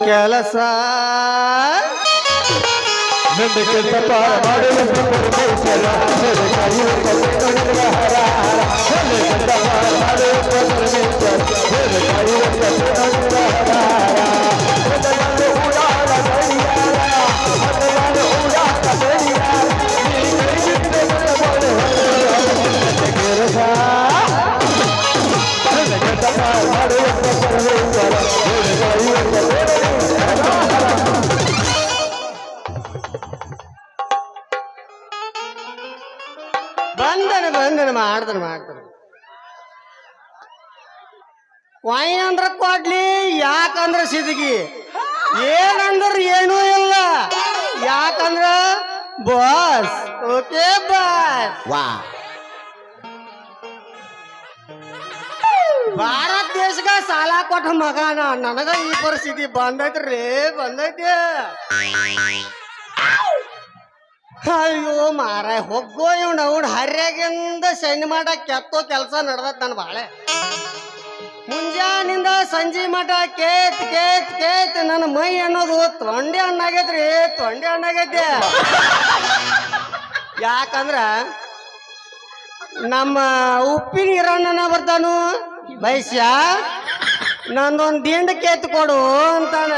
ಕೆಲಸ ಬಂದನ ಮಾಡ್ತಾನೆ ವಾಯಿ ಅಂದ್ರ ಕೊಡ್ಲಿ ಯಾಕಂದ್ರ ಸಿದಗಿ ಏನಂದ್ರ ಏನೂ ಇಲ್ಲ ಯಾಕಂದ್ರ ಬಾಸ್ ಓಕೆ ಬಾಸ್ ವಾ ಭಾರತ ದೇಶಗ ಸಾಲ ಕೊಟ್ಟ ಮಗನ ನನಗ ಈ ಪರಿಸ್ಥಿತಿ ಬಂದೈತ್ರಿ ಬಂದೈತಿ ಅಯ್ಯೋ ಮಾರಾಯ ಹೋಗೋ ಇವ್ನ ಹರ್ಯಾಗಿಂದ ಸೈನ್ ಮಾಡ ಕೆತ್ತೋ ಕೆಲಸ ನಡ್ದತ್ ನನ್ ಬಾಳೆ ಮುಂಜಾನಿಂದ ಸಂಜೆ ಮಠ ಕೇತ್ ನನ್ನ ಮೈ ಅನ್ನೋದು ತೊಂಡೆ ಹಣ್ಣಾಗೈತ್ರಿ ತೊಂಡೆ ಹಣ್ಣಾಗೈತಿ ಯಾಕಂದ್ರ ನಮ್ಮ ಉಪ್ಪಿನ ಹಿರಣ್ಣನ ಬರ್ತಾನು ಬೈಸ್ಯ ನಂದೊಂದ್ ದಿಂಡ ಕೇತ್ ಕೊಡು ಅಂತಾನ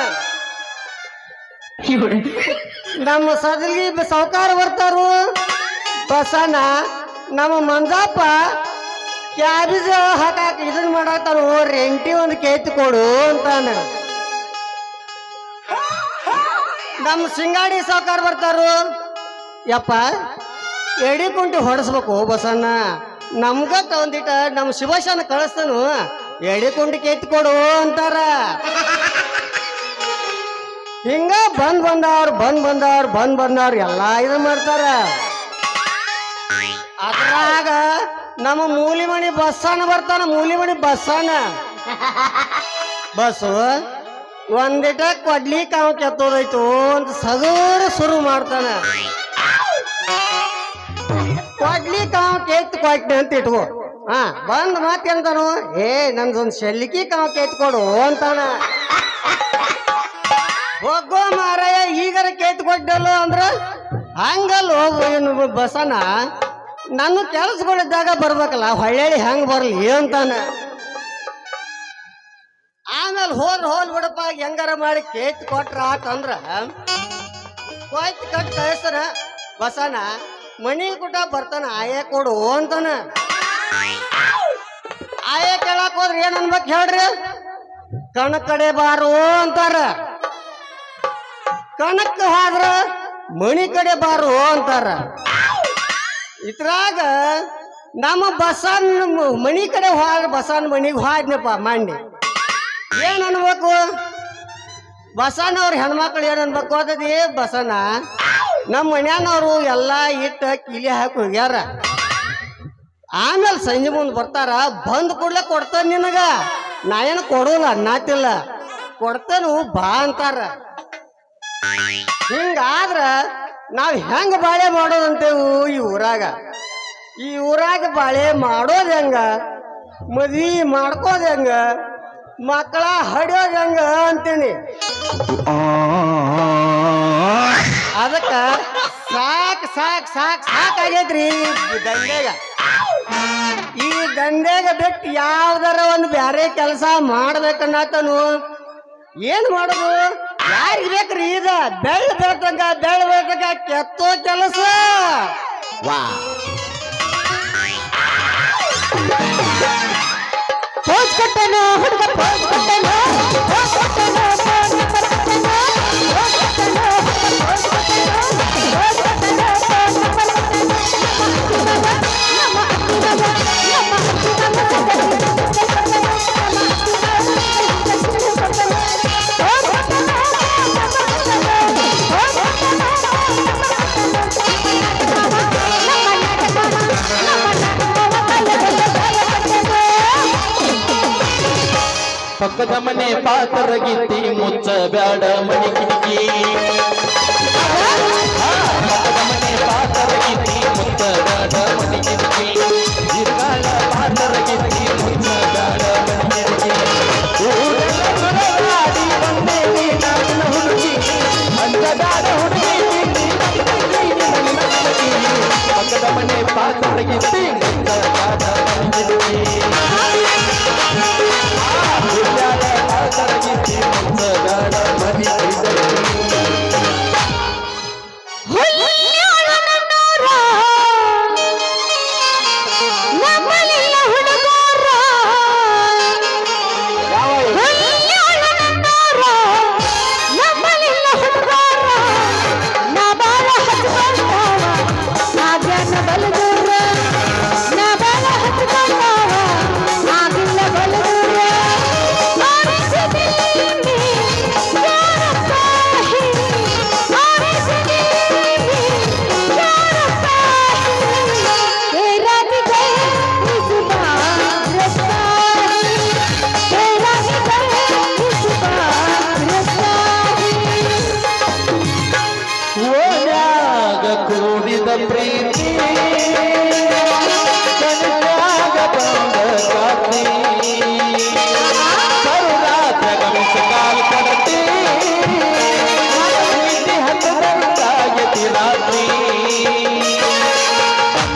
ನಮ್ಮ ಸದಲ್ಗಿ ಸಾವುಕಾರ ಬರ್ತಾರು ಬಸನ ನಮ್ಮ ಮಂಜಪ್ಪ ಕ್ಯಾಬೇಜ್ ಹಾಕಾಕ ಇದನ್ ಮಾಡತ್ತಾರು ರೆಂಟಿ ಒಂದು ಕೇತ್ ಕೊಡು ಅಂತಾನ ನಮ್ಮ ಸಿಂಗಾಡಿ ಸಾವುಕಾರ ಬರ್ತಾರು ಯಪ್ಪ ಎಡಿ ಕುಂಟಿ ಹೊಡೆಸ್ಬೇಕು ಬಸಣ್ಣ ನಮ್ಗ ಒಂದಿಟ ನಮ್ಮ ಶಿವಶಾನ ಕಳಿಸ್ತಾನು ಎಡಿ ಕುಂಟಿ ಕೇತ್ ಕೊಡು ಅಂತಾರ ಹಿಂಗ ಬಂದವ್ರು ಎಲ್ಲಾ ಇದು ಮಾಡ್ತಾರ ಅದ್ರಾಗ ನಮ್ಮ ಮೂಲಿಮಣಿ ಬಸ್ಸನ ಬರ್ತಾನ ಮೂಲಿಮಣಿ ಬಸ್ಸನ ಬಸ್ಸು ಒಂದಿಟ ಕೊಡ್ಲಿ ಕಾವು ಕೆತ್ತೋದೈತು ಅಂತ ಸಗೂರ ಶುರು ಮಾಡ್ತಾನ ಕೊಡ್ಲಿ ಕಾವು ಕೆತ್ತು ಕೊಟ್ಟೆ ಅಂತ ಇಟ್ಕೋ ಬಂದ್ ಮಾತೇಂತಾನು ನಂದೊಂದ್ ಶೆಲ್ಕಿ ಕಾವು ಕೆತ್ತು ಕೊಡು ಅಂತಾನ ಹೋಗೋ ಮಾರಾಯ ಈಗರ ಕೇತ್ ಕೊಟ್ಟಲ್ಲ ಅಂದ್ರ ಹಂಗಲ್ಲ ಹೋಗು ಬಸನ ನನ್ನ ಕೆಲಸಗಳಿದ್ದಾಗ ಬರ್ಬೇಕಲ್ಲ ಹೊಳ್ಳಿ ಹೆಂಗ್ ಬರ್ಲಿ ಅಂತಾನ ಆಮೇಲೆ ಹೋಲ್ ಬಿಡಪ್ಪ ಹೆಂಗಾರ ಮಾಡಿ ಕೇತ್ ಕೊಟ್ರ ಆತಂದ್ರ ಕೊಯ್ತ್ ಕಟ್ ಕಳಿಸ್ತಾನ ಬಸನ ಮನಿ ಕೂಟ ಬರ್ತಾನ ಆಯ ಕೊಡು ಅಂತಾನ ಆಯ ಕೇಳಕ್ ಹೋದ್ರ ಏನ್ ಅನ್ಬೇಕು ಹೇಳ್ರಿ ಕಣ ಕಡೆ ಬಾರು ಅಂತಾರ ಕಣಕ್ ಹಾದ್ರ ಮಣಿ ಕಡೆ ಬಾರು ಅಂತಾರ ಇದ್ರಾಗ ನಮ್ಮ ಬಸನ್ ಮಣಿ ಕಡೆ ಹೋದ್ರ ಬಸನ್ ಮನಿಗೆ ಹೋದ್ನಪ್ಪ ಮಂಡಿ ಏನ್ ಅನ್ಬೇಕು ಬಸನ್ ಅವ್ರ ಹೆಣ್ಮಕ್ಳು ಏನ್ ಅನ್ಬೇಕು ಅದದಿ ಬಸನ ನಮ್ಮ ಮನ್ಯಾನವ್ರು ಎಲ್ಲಾ ಇಟ್ಟ ಕಿಲಿ ಹಾಕಿ ಹೋಗ್ಯಾರ ಆಮೇಲೆ ಸಂಜೆ ಮುಂದೆ ಬರ್ತಾರ ಬಂದ್ ಕೂಡ್ಲೆ ಕೊಡ್ತಾನ ನಿನಗ ನಾ ಏನು ಕೊಡೋಲ್ಲ ನಾತಿಲ್ಲ ಕೊಡ್ತಾನು ಬಾ ಅಂತಾರ ಹಿಂಗಾದ್ರ ನಾವ್ ಹೆಂಗ ಬಾಳೆ ಮಾಡೋದಂತೇವು ಈ ಊರಾಗ ಬಾಳೆ ಮಾಡೋದ್ ಹೆಂಗ ಮದ್ವಿ ಮಾಡ್ಕೋದ್ ಹೆಂಗ ಮಕ್ಕಳ ಹಡಿಯೋದ್ ಹೆಂಗ ಅಂತೀನಿ ಅದಕ್ಕ ಸಾಕಾಗೈತ್ರಿ ದಂಡೆಗ ಈ ದಂಡೆಗ ಬಿಟ್ಟು ಯಾವ್ದಾರ ಒಂದು ಬ್ಯಾರೆ ಕೆಲಸ ಮಾಡ್ಬೇಕನ್ನತನು ಏನ್ ಮಾಡೋದು ಯಾರಿಗೆ ಬೇಕ್ರಿ ಈಗ ಬೆಳ್ಳ ಬೆಳ್ತಂಗ ಕೆತ್ತೋ ಕೆಲಸ ವಾ ಪೋಸ್ ಕೊಟ್ಟನು ಹುಡುಗ ಪೋಸ್ ಕೊಟ್ಟನು ಪಕ್ಕದ ಮನೆ ಪಾತರಗಿತ್ತಿ ಮುಚ್ಚ ಬ್ಯಾಡ ಮಣಿ ಕಿಟಕಿ ಪಕ್ಕದ ಮನೆ ಪಾತರಗಿತ್ತಿ ಮುಚ್ಚ ಬ್ಯಾಡ ಮಣಿ ಕಿಟಕಿ ಇರ್ಗಾಳ ಪಾತರಗಿತ್ತಿ ಮುಚ್ಚ ಬ್ಯಾಡ ಮಣಿ ಕಿಟಕಿ ಊರಲ್ಲ ಸುರವಾಡಿ ಬಂದೆ ನೀನ ಗಿತ್ತಿ ಮುಚ್ಚಬೇಡ ಮನಿಗಿತ್ತಿ ಹುಲ್ಯಾಳ ಪಾತರ ಗಿತ್ತಿ ಮುಚ್ಚಬೇಡ ಮನಿಗಿತ್ತಿ ಕೂಡಿದ ಪ್ರೀತಿ ಕನಸಾಗ ಬಂದ ಕಾತಿ ಕರುರಾತ್ರ ಗಮಿಸ ಕಾಲ್ ಕಡತಿ ಪ್ರೀತಿ ಹತ್ತದಂತಾಗತಿ ರಾತ್ರಿ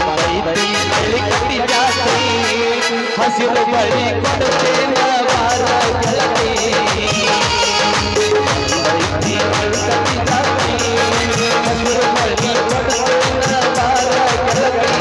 ಬೈತಿ ಬಳಿ ಕಟ್ಟಿ ಜಾಸ್ತಿ ಹಸಿರು ಬಳಿ ಕೊಡುತ್ತೇನ ಬಾರ ಗೆಳತಿ ಬೈತಿ ಬಳಿ ಕಟ್ಟಿ ಜಾಸ್ತಿ ಹಸಿರು ಬಳಿ ಕೊಡುತ್ತೇನ ಬಾರ ಗೆಳತಿ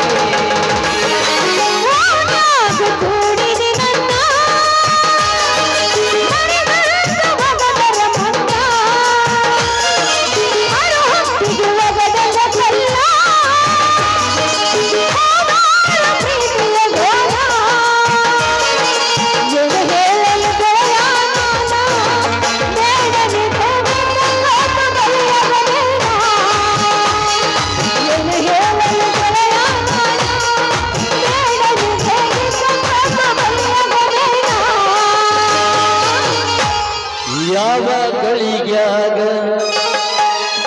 ಯಾವ ಗಳಿಗ್ಯಾಗ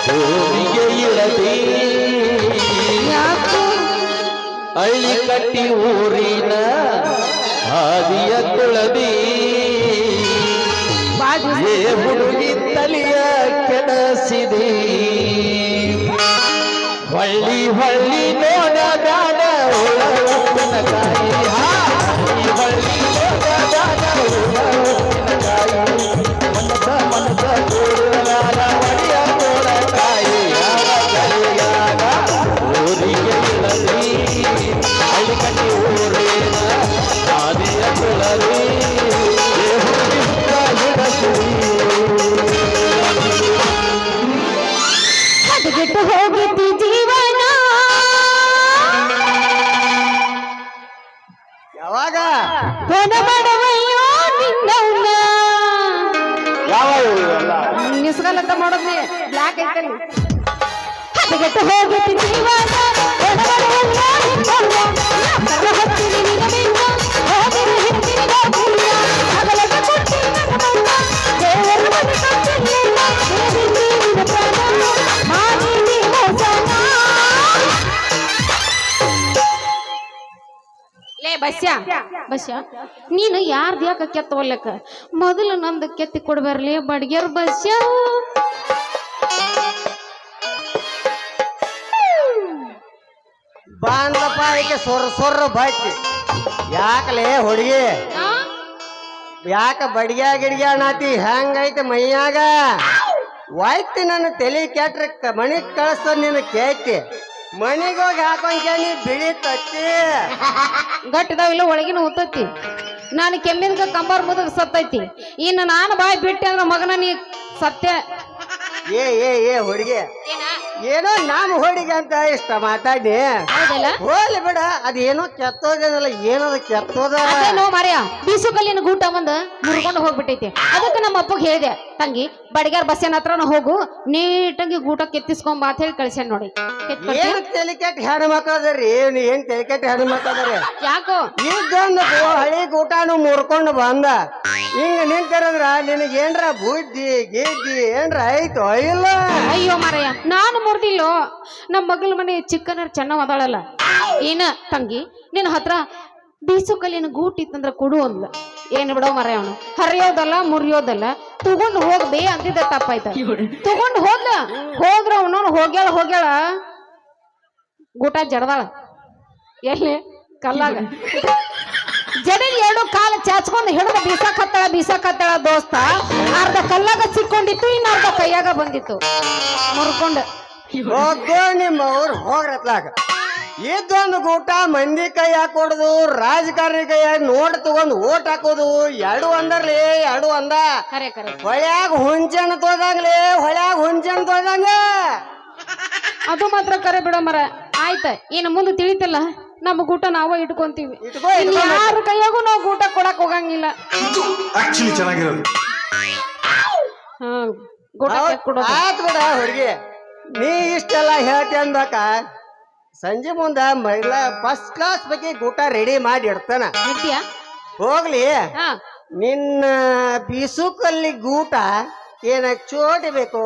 ಭೂಮಿಗೆ ಇಳದಿ ಹಳ್ಳಿ ಕಟ್ಟಿ ಊರಿನ ಹಾದಿಯ ತುಳದಿ ಏ ಹುಡುಗಿ ತಲಿಯ ಕೆಡಸಿದೆ ಹೊಳ್ಳಿ ಹೊಳ್ಳಿ ನೋಡ ಬ್ಯಾಡ ಹುಳ ಉಪ್ಪಿನಕಾಯಿ ಹೊಳ್ಳಿ ಹೊಳ್ಳಿ ನೋಡ ಬ್ಯಾಡ ಹುಳ ಉಪ್ಪಿನಕಾಯಿ ಮನಸ ಮನಸ ಕೂಡಲಾಗ ಒಡೆಯ ತೋಳಕಾಯಿ ಯಾವ ಗಳಿಗಾಗ ಊರಿಗೆ ಇಳದಿ ಹಳ್ಳಿ ಕಟ್ಟಿ ಊರೇನ ಹಾದಿಯ ತುಳದಿ ಏ ಹುಡುಗಿ ಹಿಡಸಿರಿ ಹದಗೆಟ್ಟು ಹೋಗಿದ್ದಿ ಜೀವನ ಯಾವಾಗ ಹೊನ ಮಾಡವಯ್ಯೋ ನಿನ್ನವನ್ನ ಯಾವ ಇವೆಲ್ಲ ನಿಸ್ಗಲತ್ತ ಮಾಡೋದ್ನಿ ಬ್ಲಾಕ್ ಐತಲ್ಲಿ ಹದಗೆಟ್ಟು ಹೋಗಿದ್ದಿ ಜೀವನ ಹೊನ ಮಾಡವಯ್ಯೋ ನಿನ್ನವನ್ನ ಕರ್ರ ಹತ್ತಿರಿ ನಿಗಮಿಂದ ಹೋಗಿರಿ ಹಿಂದಿನ ಗೋಪುರ ಹಗಲದ ಕೊಟ್ಟಿ ನನ್ನ ದೇವರ ಮನೆ ಕಟ್ಟಿಲ್ಲ ದೇವಿ ಜೀವಿನ ಪ್ರಾಣ ಮಾಡಿದಿ ಮೋಸನ ಲೇ ಬಸ್ಯ ನೀನು ಯಾರ್ದು ಯಾಕೆ ಕೆತ್ತ ಒಲ್ಲಕ್ಕ ಮೊದಲು ನಂದು ಕೆತ್ತಿ ಕೊಡ್ಬರ್ಲಿ ಬಡ್ಗ್ಯಾರ ಬಸ್ಯ ಬಾಂದಪ್ಪ ಈಕೆ ಸೊರ್ರ ಬಾಕಿ ಯಾಕಲೇ ಹುಡುಗಿ ಯಾಕ ಬಡ್ಗ್ಯಾ ಗಿಡ್ಗ್ಯಾ ನಾತಿ ಹೆಂಗೈತೆ ಮೈಯಾಗ ವಾಯ್ತಿ ನನ್ನ ತಲೆ ಕೆಟ್ರ ಮನಿಗ್ ಕಳಿಸ್ತ ನಿನ್ನ ಕೇಳ್ತಿ ಮನಿಗೆ ಹೋಗಿ ಹಾಕೊಂಡ್ಯ ನೀ ಬಿಳಿ ತತ್ತಿ ಗಟ್ಟಿದಾವಿಲ್ಲ ಒಳಗಿನ ಉತ್ತೈತಿ ನಾನು ಕೆಮ್ಮಿದ ಕಂಬಾರ್ ಮುದಗ ಸತ್ತೈತಿ ಇನ್ನು ನಾನು ಬಾಯ್ ಬಿಟ್ಟೆ ಅಂದ್ರ ಮಗನ ನೀ ಸತ್ಯ ಏ ಹುಡುಗಿ ಏನೋ ನಮ್ಮ ಹುಡುಗಿ ಅಂತ ಇಷ್ಟ ಮಾತಾಡಿ ಹೌದಲ್ಲ ಹೋಗ್ಲಿ ಬಿಡ ಅದೇನೋ ಕೆತ್ತೋದೇನಲ್ಲ ಏನದ ಕೆತ್ತೋದ ಅದೇನೋ ಮಾರ್ಯ ಬೀಸು ಕಲ್ಲಿನ ಗೂಟ ಬಂದ ಮುರ್ಕೊಂಡು ಹೋಗ್ಬಿಟ್ಟೈತಿ ಅದಕ್ಕೆ ನಮ್ಮ ಅಪ್ಪಗೆ ಹೇಳಿದೆ ತಂಗಿ ಬಡಿಗಾರ್ ಬಸ್ಸಿನ ಹತ್ರನ ಹೋಗು ನೀಟಾಗಿ ಗೂಟ ಕೆತ್ತಿಸ್ಕೊಂಬ ಅಂತ ಹೇಳಿ ಕಳ್ಸ್ಯಾನ ನೋಡಿ ಏನ್ ತಲೆ ಕೆಟ್ಟ ಹೆಣ್ಣು ಮಕ್ಕಳದ್ರಿ ಏನ್ ತಲೆ ಕೆಟ್ಟ ಹೆಣ್ಣು ಮಕ್ಕಳದ್ರಿ ಯಾಕೋ ಇದ್ದಂದ ಹಳಿ ಗೂಟಾನು ಮುರ್ಕೊಂಡು ಬಂದ ಹಿಂಗ ನಿಂತಿರಂದ್ರ ನಿನಗೆ ಏನ್ರ ಬುದ್ಧಿ ಗಿದ್ದಿ ಏನ್ರ ಆಯ್ತು ಇಲ್ಲ ಅಯ್ಯೋ ಮಾರಯ್ಯ ನಾನು ಮುರ್ದಿಲ್ಲೋ ನಮ್ಮ ಮಗಳ ಮನೆ ಚಿಕ್ಕನರ್ ಚೆನ್ನಾಗ್ ಅದಾಳಲ್ಲ ಏನ ತಂಗಿ ನಿನ್ನ ಹತ್ರ ಬೀಸು ಕಲ್ಲಿನ ಗೂಟ್ ಇತ್ತಂದ್ರ ಕೊಡು ಅಂದ್ಲ ಏನ್ ಬಿಡೋ ಮರ ಅವನು ಹರಿಯೋದಲ್ಲ ಮುರಿಯೋದಲ್ಲ ತಗೊಂಡು ಹೋಗ್ಬೇ ಅಂತಿದ್ದ ತಪ್ಪಾಯ್ತ ತಗೊಂಡು ಹೋದ್ರ ಅವನು ಹೋಗ್ಯಾಳ ಗೂಟ ಜಡದಾಳ ಎಲ್ಲಿ ಕಲ್ಲಾಗ ಜಡಿ ಎರಡು ಕಾಲ ಚಾಚ್ಕೊಂಡು ಹಿಡಿದ ಬೀಸಾಕತ್ತಾಳ ದೋಸ್ತ. ಅರ್ಧ ಕಲ್ಲಾಗ ಸಿಕ್ಕೊಂಡಿತ್ತು, ಇನ್ನ ಅರ್ಧ ಕೈಯಾಗ ಬಂದಿತ್ತು ಮುರ್ಕೊಂಡು. ಹೋಗೋ ನಿಮ್ಮ ಅವ್ರು ಹೋಗ್ರತ್ಲಾಗ ಇದೊಂದು ಗೂಟ ಮಂದಿ ಕೈ ಹಾಕೊಡುದು, ರಾಜಕಾರಣಿ ಕೈಯಾಗ ನೋಡ್ ತಗೊಂಡ್ ಓಟ್ ಹಾಕೋದು, ಎರಡು ಅಂದರ್ಲಿ ಎರಡು ಅಂದ. ಕರೆ ಕರೆ ಹೊಳ್ಯಾಗ ಹುಂಚೆಣ್ಣು ತೋದಂಗ್ಲಿ, ಹೊಳ್ಯಾಗ ಹುಂಚೆಣ್ಣು ತೋದಂಗ. ಅದು ಮಾತ್ರ ಕರೆ ಬಿಡ ಮರ. ಆಯ್ತ ಇನ್ನು ಮುಂದೆ ತಿಳಿತಲ್ಲ, ನಮ್ಮ ಗೂಟ ನಾವ ಇಟ್ಕೊಂತೀವಿ. ಯಾರ ಕೈಯಾಗೂ ನಾವು ಗೂಟ ಕೊಡಕ್ ಹೋಗಂಗಿಲ್ಲ. ಆಕ್ಚುಲಿ ಚೆನ್ನಾಗಿರೋದು. ಹಾ ಗೂಟ ಕೊಡೋದು ಆತ್ ಬಿಡ ಹುಡುಗಿ, ನೀ ಇಷ್ಟೆಲ್ಲ ಹೇಳ್ತಿ ಅನ್ಬೇಕ. ಸಂಜೆ ಮುಂದ ಮಹಿಳಾ ಫಸ್ಟ್ ಕ್ಲಾಸ್ ಬಗ್ಗೆ ಗೂಟ ರೆಡಿ ಮಾಡಿ ಇಡ್ತಾನ. ಇಡ್ತೀಯಾ? ಹೋಗ್ಲಿ, ಹಾ ನಿನ್ನ ಬೀಸುಕಲ್ಲಿ ಗೂಟ ಏನ ಚೋಟಿ ಬೇಕು,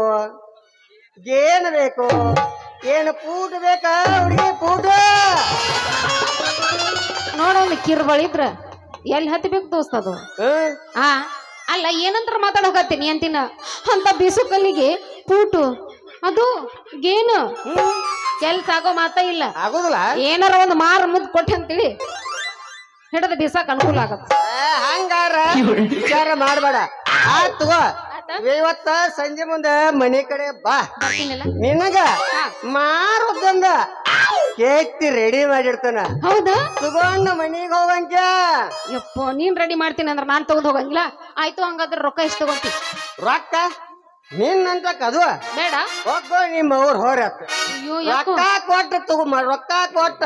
ಗೇನ್ ಬೇಕು, ಏನು ಪೂಟ ಬೇಕಾ ಹುಡುಗಿ ಪೂಟ? ನೋಡೊಂದು ಕಿರ್ಬಳಿದ್ರ ಎಲ್ಲಿ ಹತ್ತಬೇಕು ದೋಸ್ತ ಅದು. ಆ ಅಲ್ಲ ಏನಂತ ಮಾತಾಡೋಕತ್ತೀನಿ ಅಂತಿನ ಅಂತ ಬೀಸುಕಲ್ಲಿಗೆ ಪೂಟು ಅದು ಗೇನು ಕೆಲ್ಸ ಆಗೋ ಮಾತ ಇಲ್ಲ. ಆಗುದಿಲ್ಲ. ಏನಾರ ಒಂದು ಮಾರ ಮುದ್ದು ಕೊಟ್ಟೆ ಅಂತೇಳಿ ಹಿಡದ ಬೀಸಾಕ ಅನುಕೂಲ ಆಗತ್ತ. ಹಂಗಾರ ವಿಚಾರ ಮಾಡ್ಬೇಡ. ಆತ್ ತಗೋ, ಇವತ್ತ ಸಂಜೆ ಮುಂದೆ ಮನಿ ಕಡೆ ಬಾ. ಬರ್ತೀನಲ್ಲ. ನಿನಗ ಮಾರುದಂದ ಕೇಕ್ತಿ ರೆಡಿ ಮಾಡಿರ್ತಾನ. ಹೌದಾ? ತಗೊಂಡು ಮನಿಗೆ ಹೋಗಂಕ. ಯಪ್ಪ ನೀನ್ ರೆಡಿ ಮಾಡ್ತೀನಿ ಅಂದ್ರೆ ನಾನ್ ತಗೊಂಡ್ ಹೋಗಂಗಿಲ್ಲ. ಆಯ್ತು ಹಂಗಾದ್ರೆ ರೊಕ್ಕ ಎಷ್ಟು ತಗೊಂತಿ? ರೊಕ್ಕ ನಿನ್ನಂತ ಕದು ಬೇಡ. ಹೋಗೋ ನಿಮ್ಮ ಅವ್ರು ಹೋರತ್ತ. ಅಯ್ಯೋ ಯಾಕೋ ರೊಕ್ಕ ಕೊಟ್ಟ ತಗೋ, ರೊಕ್ಕ ಕೊಟ್ಟ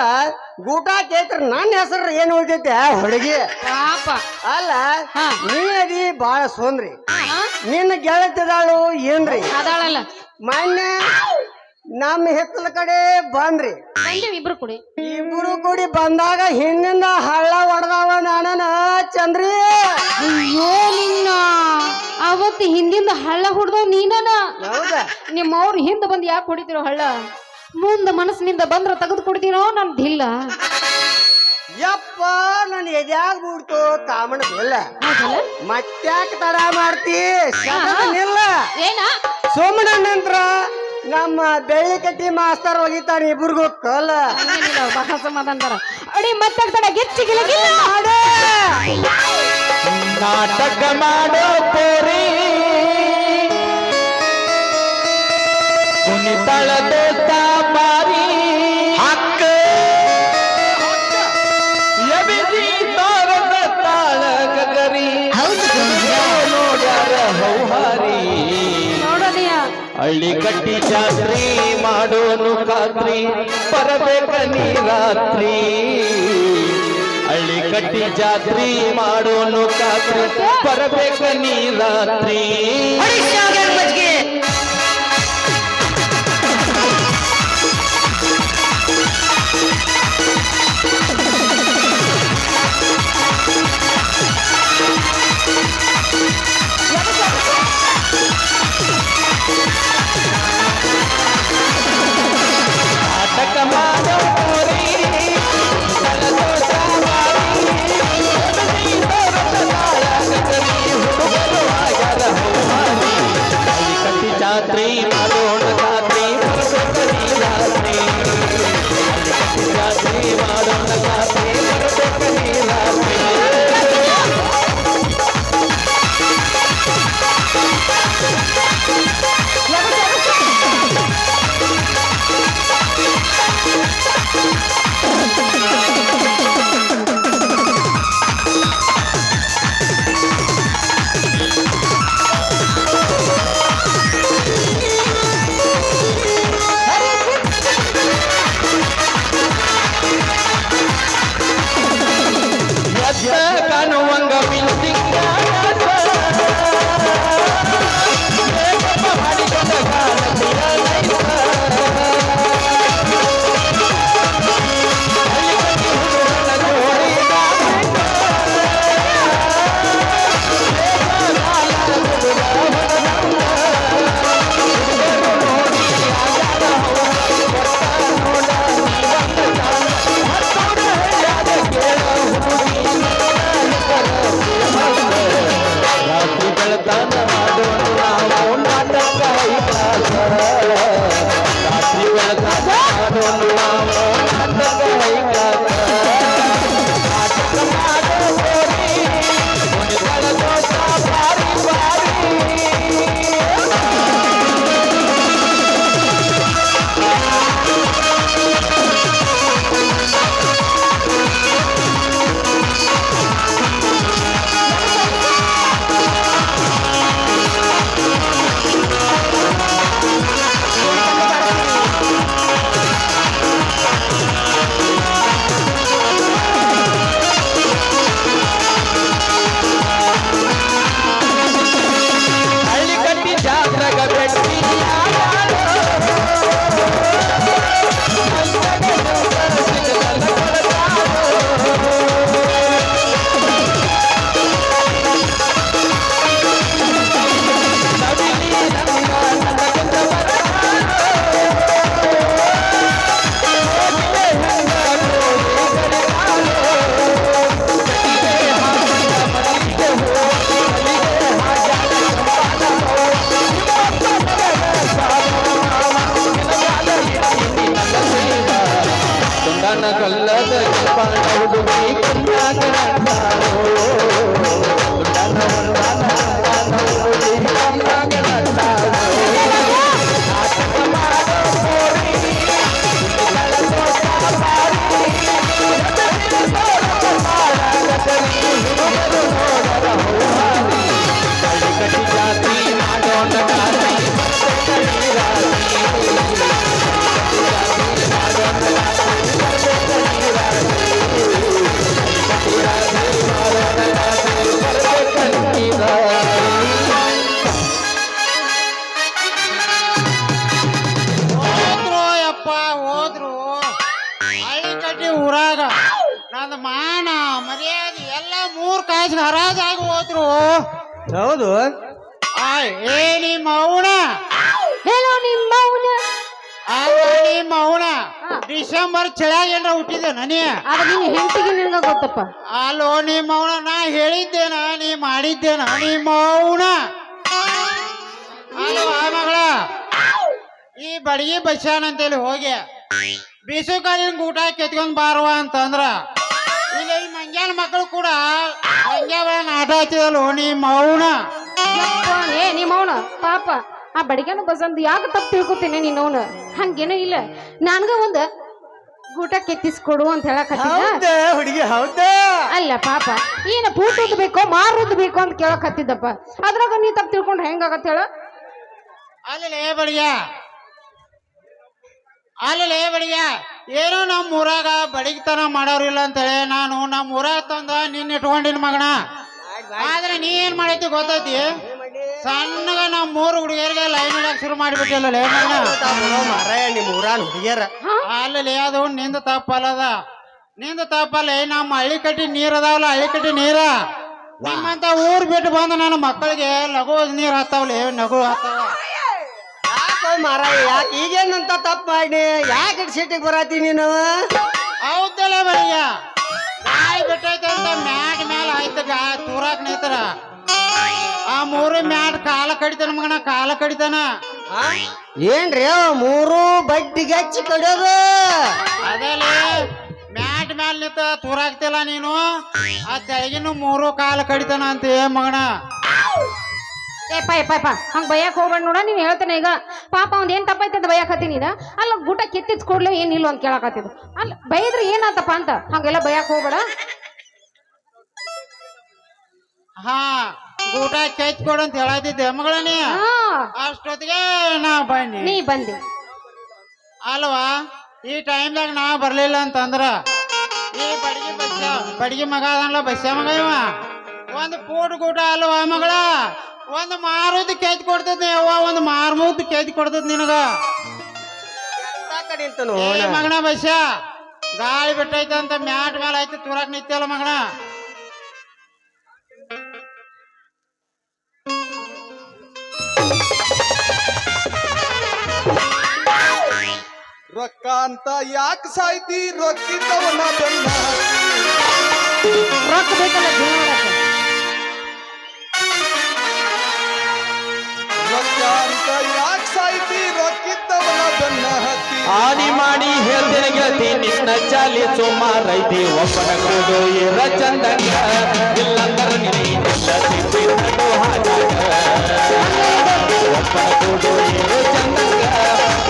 ಗೂಟ ಕೇಳ್ತಾರ. ನನ್ನ ಹೆಸರು ಏನ್ ಉಳಿತೈತೆ ಹುಡುಗಿ? ಪಾಪ. ಅಲ್ಲ, ಹಾ. ನೀ ಅದಿ ಬಾಳ ಸೋನ್ರಿ. ಹಾ? ನಿನ್ನ ಗೆಳತಿದಾಳು ಏನ್ರಿ? ಅದಾಳಲ್ಲ. ಮೊನ್ನೆ ನಮ್ಮ ಹಿತ್ತಲ ಕಡೆ ಬಂದ್ರಿ. ಬಂದೇವ್ ಇಬ್ರು ಕೂಡಿ. ಇಬ್ರು ಕೂಡಿ ಬಂದಾಗ ಹಿಂದಿಂದ ಹಳ್ಳ ಹೊಡೆದವ ನಾನನ ಚಂದ್ರಿ. ಅಯ್ಯೋ ನಿನ್ನ ಅವತ್ತು ಹಿಂದಿಂದ ಹಳ್ಳ ಹುಡ್ದವ್ ನೀನನ. ಹೌದ? ನಿಮ್ಮವ್ರು ಹಿಂದ ಬಂದ್ ಯಾಕೆ ಹೊಡಿತಿರೋ ಹಳ್ಳ? ಮುಂದ ಮನಸ್ಸಿನಿಂದ ಬಂದ್ರ ತೆಗೆದು ಕೊಡ್ತೀನೋ ನನ್ ಢಿಲ್ಲ. ಯಪ್ಪ ನನ್ ಎದ್ಯಾಗ ಬಿಡ್ತು ಕಾಮಣ ಇಲ್ಲ. ಹೌದಲ್ಲ? ಮತ್ತ್ಯಾಕ ತಡ ಮಾಡ್ತಿ? ನಿಲ್ಲ ಏನ ಸುಮ್ಮನೆ ನಂತರ ನಮ್ಮ ಬೆಳ್ಳಿ ಕಟ್ಟಿ ಮಾಸ್ತರ್ ಹೋಗಿತಾರ ಇಬ್ರಿಗೂ ಕಲ್ಲ. ಹಂಗೇನಿಲ್ಲ, ಬಹಳ ಸಮಾಧಾನ ಅಡಿ ಮಾತಾಡ್ತಾಡ ಗೆಚ್ಚಿ ಗಿಲಗಿಲ್ಲ. ನಾಟಕ ಮಾಡೋ ಪೋರಿ ಕುಣಿತಳ ದೋಸ್ತ ಮಾರಿ ಹಕ್ಕ ಎಬಿಸಿ ತೋರದ ತಾಳ ಗಗರಿ ನೋಡ್ಯಾರ ಹೌಹಾರಿ. ನೋಡೋದಿಯ ಹಳ್ಳಿ ಕಟ್ಟಿ ಜಾತ್ರಿ ಮಾಡೋನು ಖಾತ್ರಿ ಬರಬೇಕ ನೀ ರಾತ್ರಿ. ಹಳ್ಳಿ ಕಟ್ಟಿ ಜಾತ್ರಿ ಮಾಡೋನು ಖಾತ್ರಿ ಬರಬೇಕ ನೀ ರಾತ್ರಿ. ನಾಟಕ ಮಾಡೋ ಪೋರಿ ತಲದೋಟ ಮಾರಿ ಎಬಿಸಿ ತೋರದ ತಾಳ ಗಗರಿ ಹುಡುಗರು ಆಗ್ಯಾರ ಹೌಹಾರಿ. ಹಳ್ಳಿ ಕಟ್ಟಿ ಜಾತ್ರಿ ಮಾಡೋಣ ಖಾತ್ರಿ ಬರಬೇಕ ನೀ ರಾತ್ರಿ. ಹಳ್ಳಿ ಕಟ್ಟಿ ಜಾತ್ರಿ ಮಾಡೋಣ ಖಾತ್ರಿ ಬರಬೇಕ ನೀ ರಾತ್ರಿ. ಬಾಳ ಹುಡುಗಿ ಕಣ್ಣಾಗ ನಟ್ಟಾಳೋ ಗುಡ್ಡನ ಹೊಂದಾನ ಹುಡುಗಿ ಕಣ್ಣಾಗ ನಟ್ಟಾಳೋ ನಾಟಕ ಮಾಡೋ ಕೋರಿ ಕಳಸೋ ಸಾಪಾರಿ ಹುಡುಗರು ನೋಡರ ಹೌಹಾರಿ ಕಟ್ಟಿ ಜಾತಿ ಮಾಡೋಣ ಗಾತಿ ಹೋದ್ರು ಯಪ್ಪ ಹೋದ್ರು ಹಳ್ಳಿ ಕಟ್ಟಿ ಊರಾಗ ನಂದು ಮಾನ ಮರ್ಯಾದೆ ಎಲ್ಲ 3 ಕಾಸಿಗೆ ಹರಾಜಾಗಿ ಹೋದ್ರು. ಹೌದು ಏ ನಿಮ್ಮ ಅವನ ಹೇಳೋ ನಿಮ್ಮ ಮೌನ ನಿಮ್ಮ ಅವನ ಡಿಸೆಂಬರ್ ಚಳಿಯಾಗ ಏನ್ರ ಹುಟ್ಟಿದೆ ನನಿ ಅದ ನಿನ್ನ ಹೆಂಡತಿಗೆ ನಿನಗ ಗೊತ್ತಪ್ಪ. ಅಲ್ಲೋ ನಿಮ್ಮ ಅವನ ನಾ ಹೇಳಿದ್ದೇನ ನೀ ಮಾಡಿದ್ದೇನ ನಿಮ್ಮ ಅವನ. ಅಲ್ಲೋ ಆ ಮಗಳ ಈ ಬಡಗಿ ಬಸ್ಸಾನ ಅಂತೇಳಿ ಹೋಗಿ ಬಿಸು ಕಾಲಿನ ಊಟ ಕೆತ್ಕೊಂಡ್ ಬಾರುವ ಅಂತಂದ್ರ ಇಲ್ಲ ಈ ಮಂಗ್ಯಾನ ಮಕ್ಕಳು ಕೂಡ ಮಂಗ್ಯಾವ ಆಟ ಹಚ್ಚಿದಲ್ಲೋ ನಿಮ್ಮ ಅವನ. ಏ ನಿಮ್ಮವನ ಪಾಪ ಆ ಬಡಿಗೆನ ಬಸಂದ್ ಯಾಕೆ ತಪ್ಪು ತಿಳ್ಕೊತೀನಿ ನಿನ್ನವನ. ಹಂಗೇನೂ ಇಲ್ಲ, ನನ್ಗ ಒಂದ್ ಗೂಟ ಕೆತ್ತಿಸ್ಕೊಡು ಅಂತ ಹೇಳಕತ್ತಿದ್ದ. ಹೌದ ಹುಡುಗಿ ಹೌದ. ಅಲ್ಲ ಪಾಪ ಏನ ಪೂಟ ಉದ್ಬೇಕೋ ಮಾರುದ್ ಬೇಕೋ ಅಂತ ಕೇಳಕ್ ಹತ್ತಿದ್ದಪ್ಪ. ಅದ್ರಾಗ ನೀ ತಪ್ಪು ತಿಳ್ಕೊಂಡ್ರೆ ಹೆಂಗಾಗತ್ತ ಹೇಳ. ಅಲ್ಲಲೇ ಬಡಿಯ ಏನೋ ನಮ್ಮ ಊರಾಗ ಬಡಿಗ್ತನ ಮಾಡೋರಿಲ್ಲ ಅಂತೇಳಿ ನಾನು ನಮ್ಮ ಊರಾಗ ತಂದ ನಿನ್ನ ಇಟ್ಕೊಂಡಿನ ಮಗನ. ಆದ್ರೆ ನೀ ಏನ್ ಮಾಡೈತಿ ಗೊತ್ತೈತಿ, ಸಣ್ಣಗ ನಮ್ಮ 3 ಹುಡುಗಿಯರಿಗೆ ಲೈನ್ ಇಡಕ್ ಶುರು ಮಾಡಿಬಿಟ್ಟಿಲ್ಲ ಮಾರಾಯ ನಿಮ್ಮ ಊರಾನ್ ಹುಡುಗಿಯರ. ಅಲ್ಲಲೇ ಅದು ನಿಂದ ತಪ್ಪಲ್ಲದ, ನಿಂದ ತಪ್ಪಲ್ಲ. ನಮ್ಮ ಹಳ್ಳಿ ಕಟ್ಟಿ ನೀರ್ ಅದಾವಲ್ಲ, ಹಳ್ಳಿ ಕಟ್ಟಿ ನೀರ ನಿಮ್ಮಂತ ಊರ್ ಬಿಟ್ಟು ಬಂದ ನನ್ನ ಮಕ್ಕಳಿಗೆ ಲಘು ನೀರ್ ಹತ್ತಾವಲಿ, ನಗು ಹತ್ತಾವ. ಯಾಕೋ ಮಾರಾಯ ಯಾಕೆ ಈಗೇನಂತ ತಪ್ಪು ಮಾಡಿ ಯಾಕೆ ಸಿಟಿಗೆ ಬರತಿ ನೀನು? ಹೌದಲ್ಲ ಬಳಿಯ ಗಾಳಿ ಬಿಟ್ಟೈತೆ ಅಂತ ಮ್ಯಾಟ್ ಮೇಲೆ ಆಯ್ತು ತೂರಾಕ್ ನಿಂತರ ಆ 3 ಮ್ಯಾಟ್ ಕಾಲ ಕಡಿತಾನ ಮಗನ, ಕಾಲ ಕಡಿತಾನ. ಏನ್ರಿ 3 ಬಡ್ಡಿಗೆ ಹಚ್ಚಿ ಕಡಿಯೋದು? ಅದಲ್ಲೇ ಮ್ಯಾಟ್ ಮೇಲೆ ನಿಂತ ತೂರಾಕ್ತಿಲ್ಲ ನೀನು, ಆ ತೆಳಗಿನ 3 ಕಾಲ ಕಡಿತಾನ ಅಂತ ಮಗನ. ಏಪ್ಪ ಹಂಗ ಬಯಕ್ ಹೋಗ್ಬೇಡ ನೋಡ. ನೀನ್ ಹೇಳ್ತಾನೆ ಈಗ ಪಾಪ ಒಂದ್ ಏನ್ ತಪ್ಪೈತೆ ಅಂತ ಬಯಕ್ ಹತ್ತಿ ನೀನ. ಅಲ್ಲ ಗೂಟ ಕೆತ್ತಿದ್ ಕೊಡ್ಲೆ ಏನಿಲ್ಲ ಅಂತ ಕೇಳಕತ್ತಿದ್. ಅಲ್ಲ ಬೈದ್ರೆ ಏನಾತಪ್ಪ ಅಂತ ಹಂಗೆಲ್ಲ ಬಯಕ್ ಹೋಗ್ಬೇಡ. ಹಾ ಊಟ ಕೆಚ್ ಕೊಡು ಅಂತ ಹೇಳತ್ತಿದ್ದೆ ಮಗಳ ನೀ. ಅಷ್ಟೊತ್ತಿಗೆ ನಾ ಬನ್ನಿ ನೀ ಬಂದೆ ಅಲ್ವಾ. ಈ ಟೈಮ್ದಾಗ ನಾ ಬರ್ಲಿಲ್ಲ ಅಂತಂದ್ರ ಈ ಬಡಗಿ ಮಗ ಅದಲ್ಲ ಬಸ್ಸ ಮಗ ಇವ ಒಂದು ಪೂಟ್ ಗೂಟ ಅಲ್ವಾ ಮಗಳ, ಒಂದು ಮಾರುದ್ ಕೆಚ್ ಕೊಡ್ತದ ಯವ್ವ, ಒಂದು ಮಾರ್ಮೂದ್ ಕೆಚ್ ಕೊಡ್ತದ ನಿನಗ. ಏ ಮಗನ ಬಸ್ಸ ಗಾಳಿ ಬಿಟ್ಟೈತೆ ಅಂತ ಮ್ಯಾಟ್ ಮೇಲೆ ಐತಿ ತೂರಾಕ್ ನಿಂತಲ್ಲ ಮಗನ. ರೊಕ್ಕ ಅಂತ ಯಾಕೆ ಸಾಯ್ತಿ ರೊಕ್ಕಿದ್ದವನ ಬೆನ್ನ ರೊಕ್ಕ ಬೇಕಲ್ಲ ಜೀವ ಮಾಡಕ್ಕೆ. ರೊಕ್ಕ ಅಂತ ಯಾಕೆ ಸಾಯ್ತಿ ರೊಕ್ಕಿದ್ದವನ ಬೆನ್ನ ಹತ್ತಿ ಆನಿ ಮಾಡಿ ಹೇಳ್ತೇನೆ ಗೆಳತಿ ನಿನ್ನ ಚಾಲಿ ಸೋಮಾರೈತಿ ಒಬ್ಬನ ಕೂಡು ಇರ ಚಂದಂಗ ಇಲ್ಲಂದರ ನಿನ್ನ ತಿಪ್ಪಿ ನಡು ಹಾಡಾಗ ಒಬ್ಬನ ಕೂಡು ಇರ ಚಂದಂಗ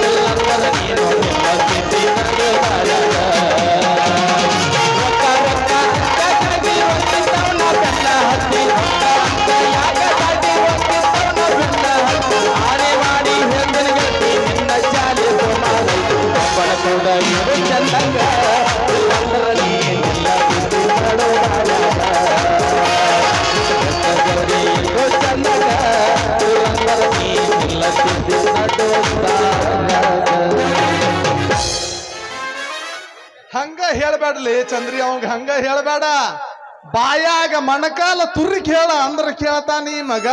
ಇಲ್ಲಂದರ ನೀನು ನಿನ್ನ ತಿಪ್ಪಿ ನಡು ಹಾಡಾಗ ರೊಕ್ಕ ರೊಕ್ಕ ಯಾಕಾಗಿ ರೊಕ್ಕಿದ್ದವನ ಬೆನ್ನ ಹತ್ತಿ ರೊಕ್ಕ ಅಂತ ಯಾಕಾಗಿ ರೊಕ್ಕಿದ್ದವನ ಬೆನ್ನ ಹತ್ತಿ ಆನೆ ಮಾಡಿ ಹೇಳ್ತೇನೆ ಗೆಳತಿ ನಿನ್ನ ಚಾಲಿ ಸೋಮಾರೈತಿ ಒಬ್ಬನ ಕೂಡ ಇರು ಚಂದಂಗ ಇಲ್ಲಂದರ ನೀನಿಲ್ಲ ತಿಪ್ಪಿ ನಡು ಹಾಡಾಗ ಇರು ಚಂದಂಗ ಇಲ್ಲಂದರ ನೀನಿಲ್ಲ ತಿಪ್ಪಿ ನಡು ಹಂಗ ಹೇಳ್ಬೇಡಲಿ ಚಂದ್ರಿ, ಅವಂಗ ಹಂಗ ಹೇಳ್ಬೇಡ. ಬಾಯಾಗ ಮಣಕಾಲ ತುರ್ರಿ ಕೇಳ ಅಂದ್ರ ಕೇಳ್ತಾನಿ ಮಗ.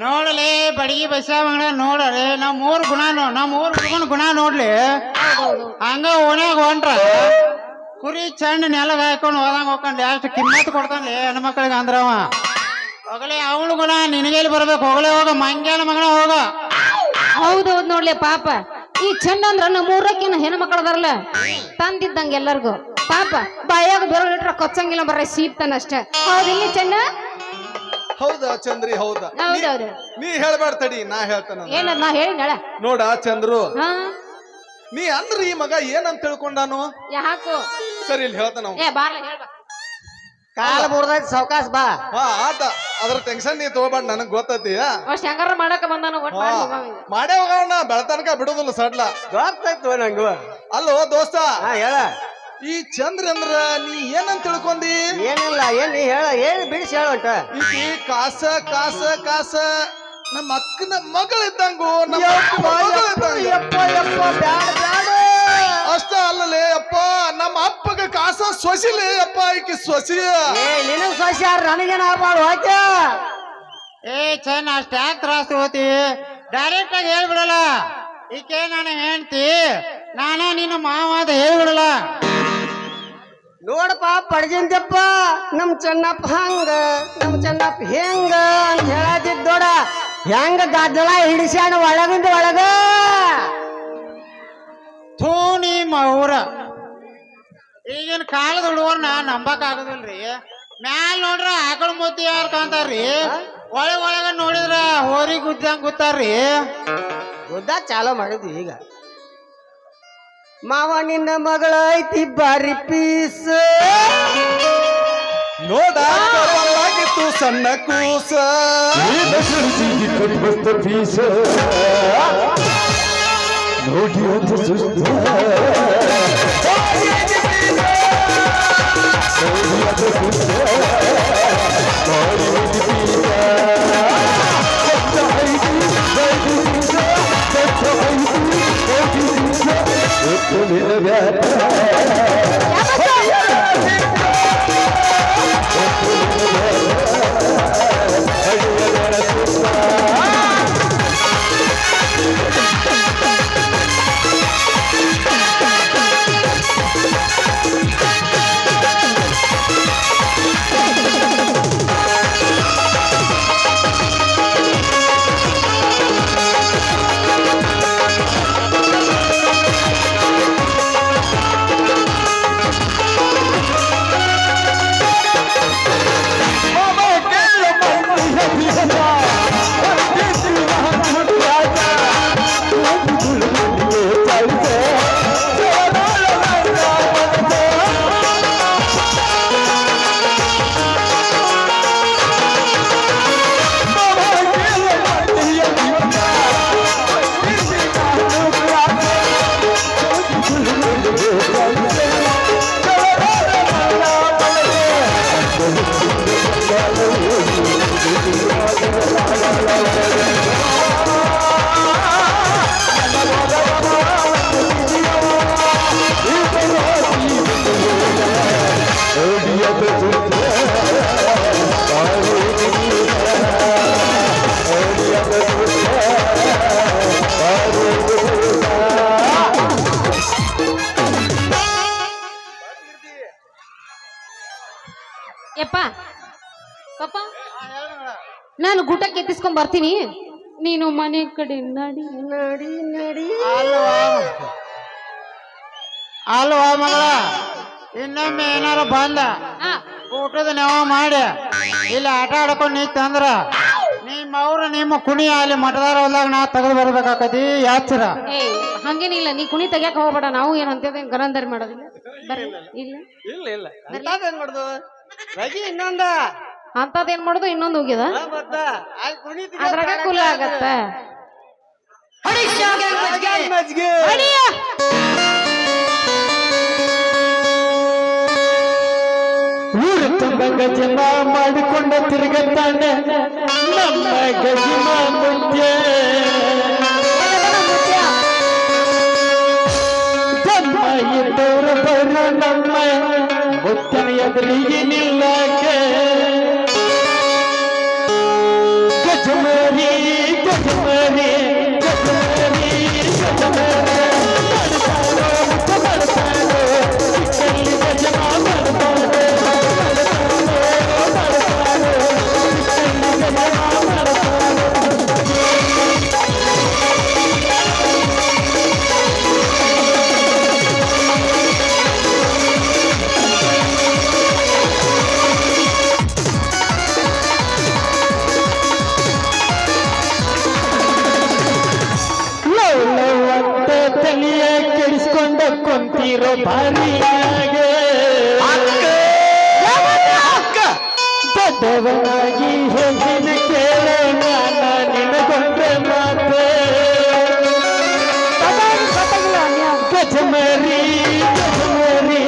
ನೋಡಲಿ ಬಡಗಿ ಬಸ್ಸ ಮಗಳ ನೋಡ್ರಿ ನಮ್ಮ ಊರ್ ಗುಣ ನಮ್ಮ ಊರ್ ಹುಡುಗನ ಗುಣ ನೋಡ್ಲಿ. ಹಂಗ ಓಣ್ಯಾಗ ಹೊಂಟ್ರ ಕುರಿ ಚಂಡ್ ನೆಲಗ ಹಾಕೊಂಡು ಹೋದಂಗ ಹೋಗ್ಕೊಂಡು ಎಷ್ಟು ಕಿಮ್ಮತ್ ಕೊಡ್ತಾನೆ ಹೆಣ್ಮಕ್ಳಿಗೆ ಅಂದ್ರವ. ಹೋಗಲಿ ಅವಳು ಗುಣ ನಿನಗೇಲಿ ಬರ್ಬೇಕು. ಹೋಗಲೇ ಹೋಗ ಮಂಗ್ಯಾನ ಮಗನ ಹೋಗ. ಹೌದೌದು ನೋಡ್ಲೆ ಪಾಪ ಈ ಚೆನ್ನ ಅಂದ್ರ ನಮ್ಮ ಊರಕ್ಕಿನ ಹೆಣ್ಮಕ್ಳು ಅದಾರಲ್ಲ ತಂದಿದ್ದಂಗ ಎಲ್ಲರಿಗೂ ಪಾಪ ಬಾಯಾಗ ಬೆರಳಿಟ್ರ ಕೊಚ್ಚಂಗಿಲ್ಲ ಬರ್ರೆ ಸೀಪ್ತಾನ ಅಷ್ಟೇ ಹೌದಿಲ್ಲ ಚೆನ್ನ ಹೌದಾ ಚಂದ್ರಿ ಹೌದಾ ಹೌದೌದು ನೀ ಹೇಳ್ಬೇಡ ತಡಿ ನಾ ಹೇಳ್ತಾನ ಏನದ್ ನಾ ಹೇಳಿ ನಳ ನೋಡ ಚಂದ್ರು ಹಾ ನೀ ಅಂದ್ರ ಈ ಮಗ ಏನಂತ ತಿಳ್ಕೊಂಡಾನು ಯಾಕು ಸರಿ ಇಲ್ಲಿ ಹೇಳ್ತಾನ ಅವ. ಏ ಬಾರ್ಲ ಹೇಳ್ಬಾ ಕಾಲ ಮುರ್ದೈತಿ ಸಾವ್ಕಾಸ್ ಬಾ ಹಾ ಆತ ಅದ್ರ ಟೆನ್ಷನ್ ನೀ ತಗೋಬೇಡ ನನಗ್ ಗೊತ್ತೈತಿ ಅಷ್ಟ್ ಹೆಂಗಾರ ಮಾಡಕ ಬಂದಾನ ಒಟ್ ಮಾಡಿ ಹೋಗವ ಈಗ. ಮಾಡೇ ಹೋಗೋಣ ಬೆಳತನಕ ಬಿಡುದಿಲ್ಲ ಸಡ್ಲ ಗೊತ್ತಾಯ್ತು ನಂಗೂ ಅಲ್ಲೋ ದೋಸ್ತ ಹಾ ಹೇಳ ಈ ಚಂದ್ರ ಅಂದ್ರ ನೀ ಏನಂತ ತಿಳ್ಕೊಂಡಿ ಏನಿಲ್ಲ ಏನ್ ನೀ ಹೇಳ ಏನ್ ಬಿಡಿಸಿ ಹೇಳ ಒಟ್ಟ ಈಕಿ ಕಾಸ ಕಾಸ ಕಾಸ ನಮ್ಮ ಅಕ್ಕನ ಮಗಳಿದ್ದಂಗು ನಮ್ಮ ಅಕ್ಕನ ಮಗಳಿದ್ದಂಗು. ಯಪ್ಪ ಯಪ್ಪ ಬ್ಯಾಡ ಬ್ಯಾಡ ಅಷ್ಟ ಅಲ್ಲಲೇ ಅಪ್ಪ ನಮ್ಮ ಅಪ್ಪಗ ಕಾಸ ಸೊಸಿಲೇ ಅಪ್ಪ ಈಕಿ ಸೊಸಿ ಏ ನಿನಗ್ ಸೊಸ್ಯಾರ ನನಗೇನ ಆಗ್ಬಾರ್ದು ಓಕೆ ಏ ಚೆನ್ನ ಅಷ್ಟ ಯಾಕೆ ತ್ರಾಸ ಹೋತಿ ಡೈರೆಕ್ಟ್ ಆಗಿ ಹೇಳ್ಬಿಡಲ್ಲ ಈಕೆ ನಾನು ಹೆಂಡ್ತಿ ನಾನ ನಿನ್ನ ಮಾವ ಅಂತ ಹೇಳ್ಬಿಡಲ್ಲ ನೋಡಪ್ಪ ಪಡ್ಜಿಂತಪ್ಪ ನಮ್ ಚೆನ್ನಪ್ಪ ಹಂಗ ನಮ್ ಚೆನ್ನಪ್ಪ ಹೆಂಗ ಅಂತ ಹೇಳತ್ತಿದ್ ನೋಡ ಹೆಂಗ ಗದ್ದಲ ಹಿಡಿಸ್ಯಾಣ ಒಳಗಿಂದ ಒಳಗ ಥೂ ನಿಮ್ಮ ಊರ ಈಗಿನ ಕಾಲದ ಹುಡುಗರ್ನ ನಂಬಕ್ ಆಗೋದಿಲ್ರಿ ಮ್ಯಾಲ ನೋಡ್ರ ಆಕಳ ಮೂತಿ ಯಾರು ಕಾಂತಾರ್ರಿ ಒಳಗ ನೋಡಿದ್ರ ಹೋರಿ ಗುದ್ದಂಗ್ ಗುತ್ತಾರ್ರಿ ಗುದ್ದ ಚಾಲೋ ಮಾಡಿದ್ವಿ ಈಗ ಮಾವ ನಿನ್ನ ಮಗಳ ಐತಿ ಬಾರಿ ಪೀಸ್ ನೋಡ ಕರುವಲ್ಲಾಗಿತ್ತು ಸಣ್ಣ ಕೂಸ ನೋಡಿ ಒಂದು ಸುಸ್ತ ಯಪ್ಪ ಪಪ್ಪ ನಾನು ಗುಟಕ್ಕೆ ಎತ್ತಿಸ್ಕೊಂಡ್ ಬರ್ತೀನಿ ನೀನು ಮನೆ ಕಡೆ ನಡಿ ನಡಿ ನಡಿ ಅಲ್ವಾ ಮಗಳ ಇನ್ನೊಮ್ಮೆ ಏನಾರ ಬಂದ ಆ, ಊಟದ ನೆವ ಮಾಡಿ ಇಲ್ಲಿ ಆಟ ಆಡ್ಕೊಂಡು ನಿಂತಂದ್ರ ನಿಮ್ಮ ಕುಣಿ ಅಲ್ಲಿ ಮಠದಾರ ಹೊಲ್ದಾಗ ನಾ ತೆಗೆದು ಬರ್ಬೇಕಾಕತಿ ಯಾಚರ ಏ ಹಂಗೇನಿಲ್ಲ ನೀ ಕುಣಿ ತೆಗ್ಯಾಕ ಹೋಗ್ಬೇಡ ನಾವು ಏನ್ ಅಂತೇವೆ ಗರಂದರಿ ಮಾಡೋದಿಲ್ಲ ಬರ್ರಿ ಇಲ್ಲ ಇಲ್ಲ ಇಲ್ಲ ಅಂತದೇನ್ ಮಾಡುದು ರಗಿ ಇನ್ನೊಂದ ಅಂತದೇನ್ ಮಾಡುದು ಇನ್ನೊಂದು ಹೋಗ್ಯದ ಮತ್ತ ಅಲ್ಲಿ ಕುಣಿತ ಅದ್ರಾಗ ಕುಲ ಆಗತ್ತ ಮಜ್ಗೆ ಅಡಿಯ. ಊರು ತುಂಬ ಗಜಮ ಮಾಡಿಕೊಂಡ ತಿರುಗುತ್ತಾನೆ ನಮ್ಮ ಗಜಿಮ ಮುಂದೆ ತಮ್ಮ ಇದ್ದವರು ಬರೋ ನಮ್ಮ ಮುತ್ತನ ಎದುರಿಗೆ ನಿಲ್ಲಕ್ಕೆ ಗಜಮರಿ ಗಜಮರಿ ಗಜಮರಿ ಗಜಮರಿ ತಲಿಯ ಕೆಡಿಸ್ಕೊಂಡ ಕುಂತಿರೋ ಬಾರಿಯಾಗೆ ದೊಡ್ಡವನಾಗಿ ಹೇಳಿನ ಕೇಳ ನಾನ ನಿನಗೊಂಡ ಮಾತೆ ಗಜಮರಿ ಗಜಮರಿ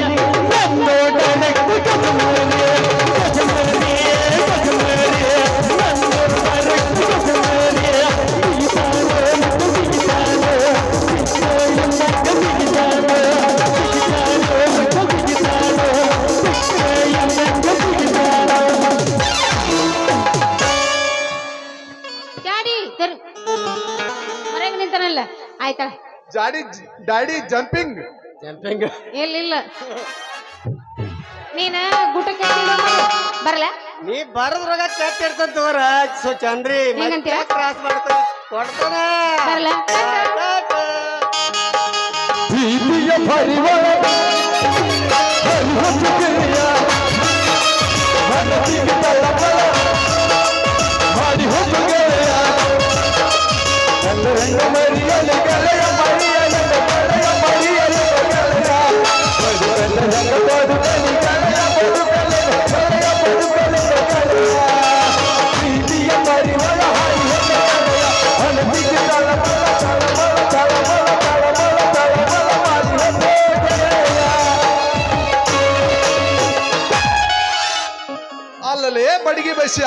ನನ್ನೋಡನಕ್ಕೆ ಗಜಮರಿ ಗಜಮರಿ ಗಜಮರಿ ನನ್ನೋಡ ಮರಕ್ಕೆ ಗಜಮರಿ ಡ್ಯಾಡಿ ಹೊರಗೆ ನಿಂತಾನಲ್ಲ ಆಯ್ತಾ ಡ್ಯಾಡಿ ಜಂಪಿಂಗ್ ಇಲ್ಲ ನೀನ ಗುಟಕ್ಕೆ ಬರಲ್ಲ ನೀ ಬರದ್ರಾಗ ಕೆಟ್ಟ ಇರ್ತಂತ ತಗೋರ ಸೊ ಚಂದ್ರಿ ಹೆಂಗಂತೀರ? ಕ್ರಾಸ್ ಮಾಡ್ತಾನೆ ಕೊಡ್ತಾನ ಬರಲ್ಲ ಪ್ರೀತಿಯ ಪರಿವಾರ ಹರಿಹೊತ್ತಿಗೆಯ ಮನಸ್ಸಿಗೆ ತಳಮಳ ಮಾಡಿ ಹೊತ್ತುಗೆಯ ಕಲ್ಲರಂಗ ಮರಿಯಲಿ ಗೆಳೆಯ ಮರಿಯಲಿ ಗೆಳೆಯ ಮರಿಯಲಿ ಗೆಳೆಯ ಬದುಕಲ್ಲ ಬದುಕಲಿ ಗೆಳೆಯ ಬದುಕಲಿ ಗೆಳೆಯ ಬದುಕಲಿ ಗೆಳೆಯ ಪ್ರೀತಿಯ ಪರಿವಾರ ಹರಿಹೊತ್ತಿಗೆಯ ಮನಸ್ಸಿಗೆ ತಳಮಳ ತಳಮಳ ತಳಮಳ ತಳಮಳ ತಳಮಳ ಮಾಡಿ ಹೊತ್ತುಗೆಯ ಅಲ್ಲಲೇ ಬಡಗಿ ಬಸ್ಯ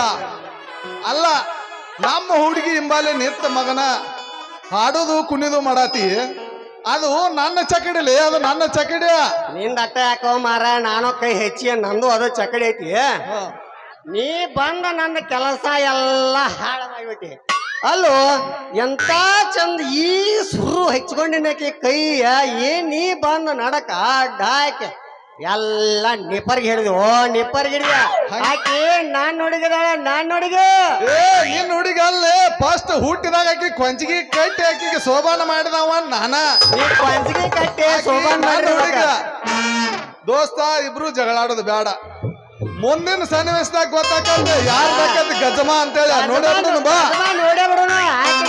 ಅಲ್ಲ ನಮ್ಮ ಹುಡುಗಿ ಹಿಂಬಾಲೆ ನಿಂತ ಮಗನ ಹಾಡೋದು ಕುಣಿದು ಮಾಡಾತಿ ಅದು ನನ್ನ ಚಕಡಿಲಿ ಅದು ನನ್ನ ಚಕಡಿಯ ನಿಂದ ಅಟ್ಟ ಯಾಕೋ ಮಾರ ನಾನು ಕೈ ಹೆಚ್ಚಿ ನಂದು ಅದು ಚಕಡಿ ಐತಿ ನೀ ಬಂದ ನನ್ನ ಕೆಲಸ ಎಲ್ಲ ಹಾಳ ಮಾಡ್ಬಿಟ್ಟಿ ಅಲ್ಲೋ ಎಂತ ಚಂದ ಈ ಸುರು ಹಚ್ಕೊಂಡಿನಕಿ ಕೈಯ ಏನ್ ನೀ ಬಂದ ನಡಕ ಡಾಕೆ ಎಲ್ಲ ನಿಪ್ಪರ್ಗೆ ಹಿಡಿದು ನಿಪ್ಪರ್ಗೆ ಹಿಡಿದ ಆಕಿ ನಾನ್ ನೋಡಿಗ ಏ ನಿನ್ ಹುಡುಗ ಅಲ್ಲೇ ಫಸ್ಟ್ ಹುಟ್ಟಿದಾಗ ಆಕಿ ಕೊಂಚಿಗೆ ಕಟ್ಟಿ ಆಕಿಗೆ ಸೋಬಾನ ಮಾಡಿದವ ನಾನ ನೀ ಪಂಚಿಗೆ ಕಟ್ಟಿ ಸೋಬಾನ್ ನನ್ನ ಮಾಡಿ ಹುಡುಗ ದೋಸ್ತ ಇಬ್ರು ಜಗಳಾಡೋದು ಬೇಡ ಮುಂದಿನ ಸನ್ನಿವೇಶದಾಗ ಗೊತ್ತಾಕಂದ್ರೆ ಯಾರ್ ಬೇಕಂತ ಗಜಮ ಅಂತೇಳಿ ನೋಡ ಬಾ ನೋಡೇ ಬಿಡೋಣ ಆಕೆ